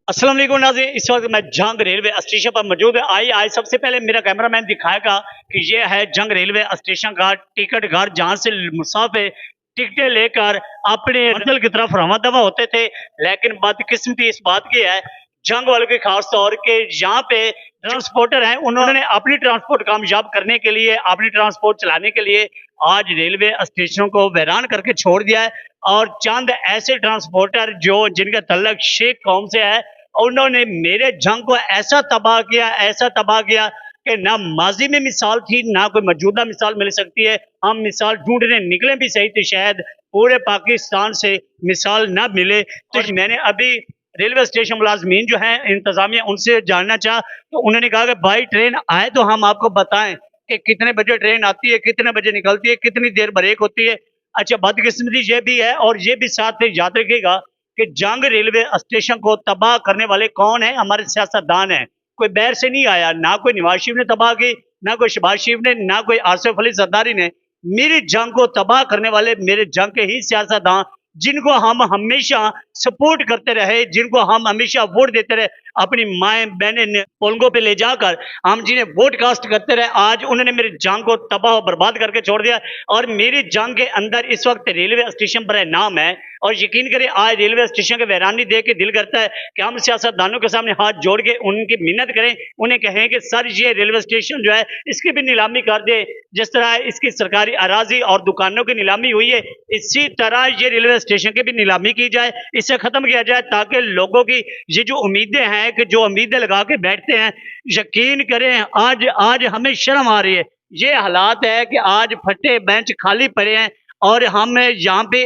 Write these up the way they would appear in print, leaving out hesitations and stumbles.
अस्सलाम वालेकुम नाज़रीन, इस वक्त मैं जंग रेलवे स्टेशन पर मौजूद है। आइए सबसे पहले मेरा कैमरामैन दिखाएगा कि ये है जंग रेलवे स्टेशन का टिकट घर, जहां से मुसाफिर टिकटें लेकर अपने मंजिल की तरफ रवाना दवा होते थे। लेकिन बदकिस्मती इस बात की है, जंग वालों की खास तौर के यहाँ पे ट्रांसपोर्टर हैं, उन्होंने अपनी ट्रांसपोर्ट कामयाब करने के लिए, अपनी ट्रांसपोर्ट चलाने के लिए आज रेलवे स्टेशनों को वीरान करके छोड़ दिया है। और चंद ऐसे ट्रांसपोर्टर जो जिनका तल्लक शेख कौम से है, उन्होंने मेरे जंग को ऐसा तबाह किया कि ना माजी में मिसाल थी, ना कोई मौजूदा मिसाल मिल सकती है। हम मिसाल ढूंढने निकले भी सही, तो शायद पूरे पाकिस्तान से मिसाल ना मिले। तो मैंने अभी रेलवे स्टेशन मुलाजमीन जो हैं, इंतजामिया, उनसे जानना चाहा, तो उन्होंने कहा कि भाई ट्रेन आए तो हम आपको बताएं कि कितने बजे ट्रेन आती है, कितने बजे निकलती है, कितनी देर ब्रेक होती है। अच्छा, बदकिस्मती ये भी है, और ये भी साथ में याद रखिएगा कि जंग रेलवे स्टेशन को तबाह करने वाले कौन है? हमारे सियासतदान हैं। कोई बैर से नहीं आया, ना कोई नवाज शरीफ ने तबाह की, ना कोई शहबाज शरीफ ने, ना कोई आसिफ अली जरदारी ने। मेरी जंग को तबाह करने वाले मेरे जंग के ही सियासतदान, जिनको हम हमेशा सपोर्ट करते रहे, जिनको हम हमेशा वोट देते रहे, अपनी माएँ बहनें पोलंगों पे ले जाकर हम जिन्हें वोट कास्ट करते रहे, आज उन्होंने मेरी जंग को तबाह बर्बाद करके छोड़ दिया। और मेरी जंग के अंदर इस वक्त रेलवे स्टेशन पर नाम है, और यकीन करें आज रेलवे स्टेशन के वीरानी देख के दिल करता है कि हम सियासतदानों के सामने हाथ जोड़ के उनकी मिन्नत करें, उन्हें कहें कि सर ये रेलवे स्टेशन जो है इसकी भी नीलामी कर दे। जिस तरह इसकी सरकारी अराजी और दुकानों की नीलामी हुई है, इसी तरह ये रेलवे स्टेशन की भी नीलामी की जाए, इसे खत्म किया जाए, ताकि लोगों की ये जो उम्मीदें हैं, कि जो उम्मीदें लगा के बैठते हैं, यकीन करें आज आज हमें शर्म आ रही है। ये हालात है कि आज फटे बेंच खाली पड़े हैं, और हम यहाँ पे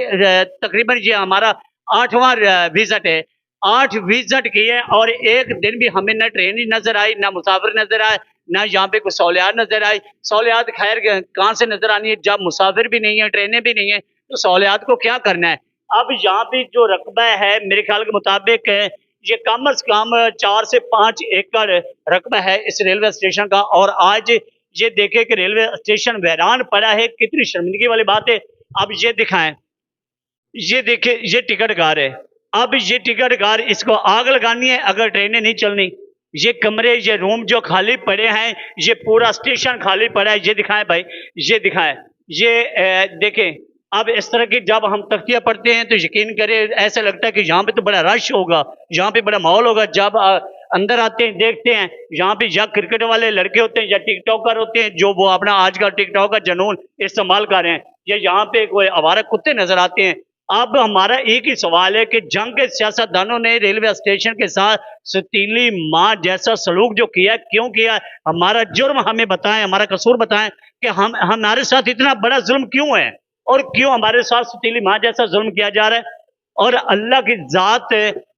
तकरीबन ये हमारा 8वां विजिट है। 8 विजिट किए, और एक दिन भी हमें न ट्रेन नजर आई, ना मुसाफिर नजर आए, ना यहाँ पे कोई सहूलियात नजर आई। सहूलियात खैर कहाँ से नजर आनी है, जब मुसाफिर भी नहीं है, ट्रेनें भी नहीं है, तो सहूलियात को क्या करना है? अब यहाँ पे जो रकबा है, मेरे ख्याल के मुताबिक ये कम अज कम 4 से 5 एकड़ रकबा है इस रेलवे स्टेशन का। और आज ये देखे कि रेलवे स्टेशन वीरान पड़ा है, कितनी शर्मिंदगी वाली बात है। अब ये दिखाएं, ये देखे, ये टिकट घर है। अब ये टिकट घर, इसको आग लगानी है अगर ट्रेनें नहीं चलनी। ये कमरे, ये रूम जो खाली पड़े हैं, ये पूरा स्टेशन खाली पड़ा है। ये दिखाएं भाई, ये दिखाएं, ये देखें। अब इस तरह की जब हम तख्तियां पढ़ते हैं तो यकीन करें ऐसा लगता है कि यहाँ पे तो बड़ा रश होगा, यहाँ पे बड़ा माहौल होगा। जब अंदर आते हैं, देखते हैं यहाँ पे या क्रिकेट वाले लड़के होते हैं, या टिकटॉकर होते हैं, जो वो अपना आजकल टिकटॉक का जुनून इस्तेमाल कर रहे हैं, या यहाँ पे कोई आवारा कुत्ते नजर आते हैं। अब हमारा एक ही सवाल है कि जंग के सियासतदानों ने रेलवे स्टेशन के साथ सतीली माँ जैसा सलूक जो किया, क्यों किया? हमारा जुर्म हमें बताएं, हमारा कसूर बताएं कि हम हमारे साथ इतना बड़ा जुल्म क्यों है, और क्यों हमारे साथ सतीली माँ जैसा जुल्म किया जा रहा है। और अल्लाह की जात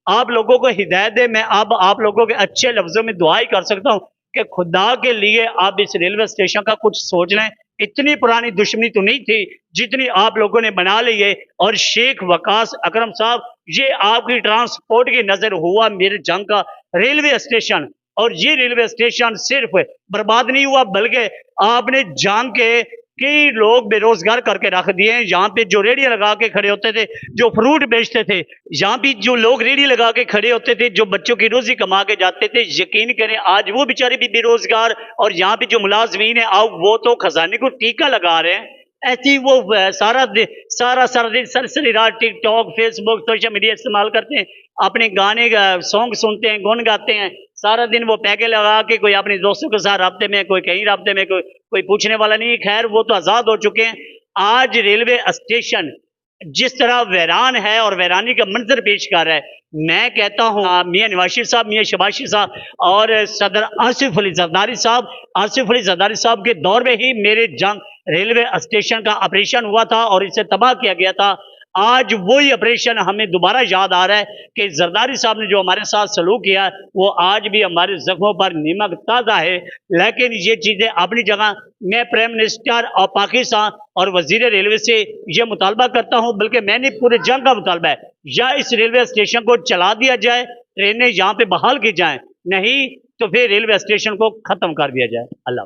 आप लोगों को हिदायत दे। मैं अब आप लोगों के अच्छे लफ्जों में दुआ ही कर सकता हूँ कि खुदा के लिए आप इस रेलवे स्टेशन का कुछ सोच लें। इतनी पुरानी दुश्मनी तो नहीं थी जितनी आप लोगों ने बना ली है। और शेख वकास अकरम साहब, ये आपकी ट्रांसपोर्ट की नजर हुआ मेरे जंग का रेलवे स्टेशन, और ये रेलवे स्टेशन सिर्फ बर्बाद नहीं हुआ, बल्कि आपने जंग के कई लोग बेरोजगार करके रख दिए हैं। यहाँ पे जो रेडियो लगा के खड़े होते थे, जो फ्रूट बेचते थे, यहाँ पे जो लोग रेडी लगा के खड़े होते थे, जो बच्चों की रोजी कमा के जाते थे, यकीन करें आज वो बेचारे भी बेरोजगार। और यहाँ पे जो मुलाजमीन है, अब वो तो खजाने को टीका लगा रहे हैं। ऐसी वो सारा दिन सरसरी रात टिकटॉक, फेसबुक, सोशल मीडिया इस्तेमाल करते हैं, अपने गाने सॉन्ग सुनते हैं, गुन गाते हैं। सारा दिन वो पैके लगा के कोई अपने दोस्तों के साथ राब्ते में, कोई कहीं राब्ते में, कोई पूछने वाला नहीं। खैर वो तो आज़ाद हो चुके हैं। आज रेलवे स्टेशन जिस तरह वैरान है और वैरानी का मंजर पेश कर रहा है, मैं कहता हूँ मियाँ नवाज शरीफ साहब, मियाँ शहबाज शरीफ साहब और सदर आसिफ अली जरदारी साहब के दौर में ही मेरे जंग रेलवे स्टेशन का ऑपरेशन हुआ था और इसे तबाह किया गया था। आज वही ऑपरेशन हमें दोबारा याद आ रहा है कि जरदारी साहब ने जो हमारे साथ सलूक किया, वो आज भी हमारे जख्मों पर नमक ताज़ा है। लेकिन ये चीज़ें अपनी जगह। मैं प्राइम मिनिस्टर और पाकिस्तान और वजीर रेलवे से ये मुतालबा करता हूँ, बल्कि मैंने पूरे जंग का मुतालबा है, या इस रेलवे स्टेशन को चला दिया जाए, ट्रेनें यहाँ पे बहाल की जाएं, नहीं तो फिर रेलवे स्टेशन को ख़त्म कर दिया जाए। अल्लाह।